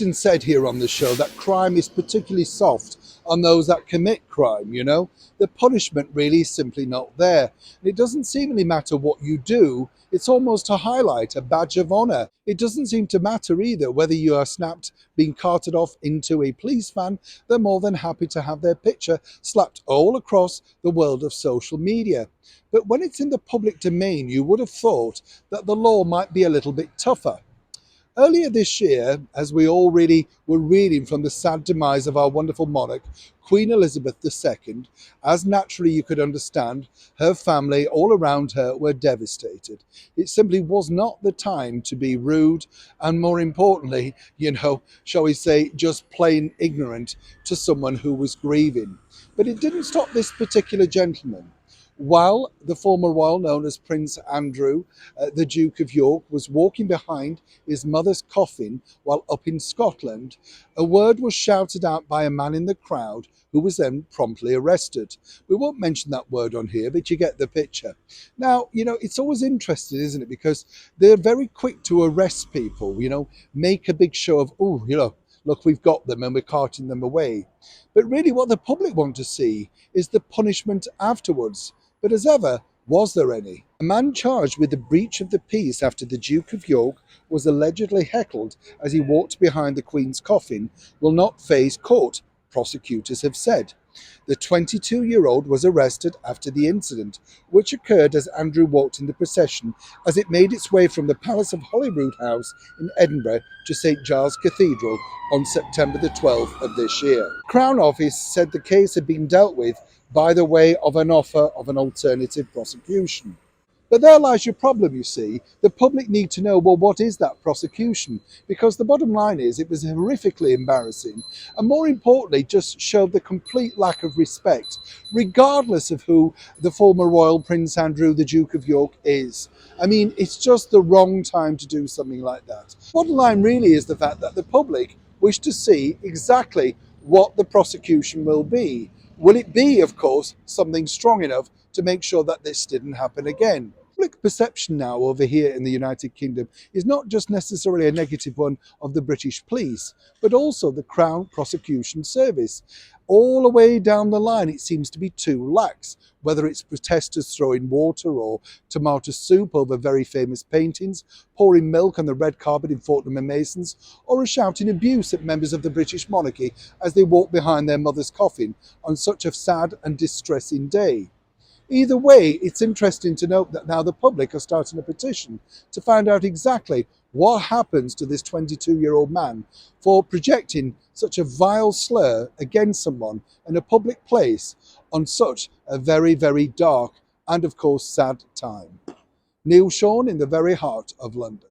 often said here on the show that crime is particularly soft on those that commit crime, you know? The punishment really is simply not there. And it doesn't seemingly matter what you do, it's almost a highlight, a badge of honour. It doesn't seem to matter either whether you are snapped being carted off into a police van. They're more than happy to have their picture slapped all across the world of social media. But when it's in the public domain, you would have thought that the law might be a little bit tougher. Earlier this year, as we all really were reading from the sad demise of our wonderful monarch, Queen Elizabeth II, as naturally you could understand, her family all around her were devastated. It simply was not the time to be rude and, more importantly, shall we say, just plain ignorant to someone who was grieving. But it didn't stop this particular gentleman. While the former royal known as Prince Andrew, the Duke of York, was walking behind his mother's coffin while up in Scotland, a word was shouted out by a man in the crowd who was then promptly arrested. We won't mention that word on here, but you get the picture. Now, it's always interesting, isn't it? Because they're very quick to arrest people, make a big show of, look, we've got them and we're carting them away. But really what the public want to see is the punishment afterwards. But as ever, was there any? A man charged with the breach of the peace after the Duke of York was allegedly heckled as he walked behind the Queen's coffin will not face court, prosecutors have said. The 22-year-old was arrested after the incident, which occurred as Andrew walked in the procession as it made its way from the Palace of Holyrood House in Edinburgh to St Giles Cathedral on September the 12th of this year. Crown Office said the case had been dealt with by the way of an offer of an alternative prosecution. But there lies your problem, you see. The public need to know, well, what is that prosecution? Because the bottom line is it was horrifically embarrassing and, more importantly, just showed the complete lack of respect, regardless of who the former royal Prince Andrew, the Duke of York, is. I mean, it's just the wrong time to do something like that. Bottom line really is the fact that the public wish to see exactly what the prosecution will be. Will it be, of course, something strong enough to make sure that this didn't happen again? Public perception now over here in the United Kingdom is not just necessarily a negative one of the British police, but also the Crown Prosecution Service. All the way down the line, it seems to be too lax, whether it's protesters throwing water or tomato soup over very famous paintings, pouring milk on the red carpet in Fortnum and Masons, or shouting abuse at members of the British monarchy as they walk behind their mother's coffin on such a sad and distressing day. Either way, it's interesting to note that now the public are starting a petition to find out exactly what happens to this 22-year-old man for projecting such a vile slur against someone in a public place on such a very, very dark and, of course, sad time. Neil Sean in the very heart of London.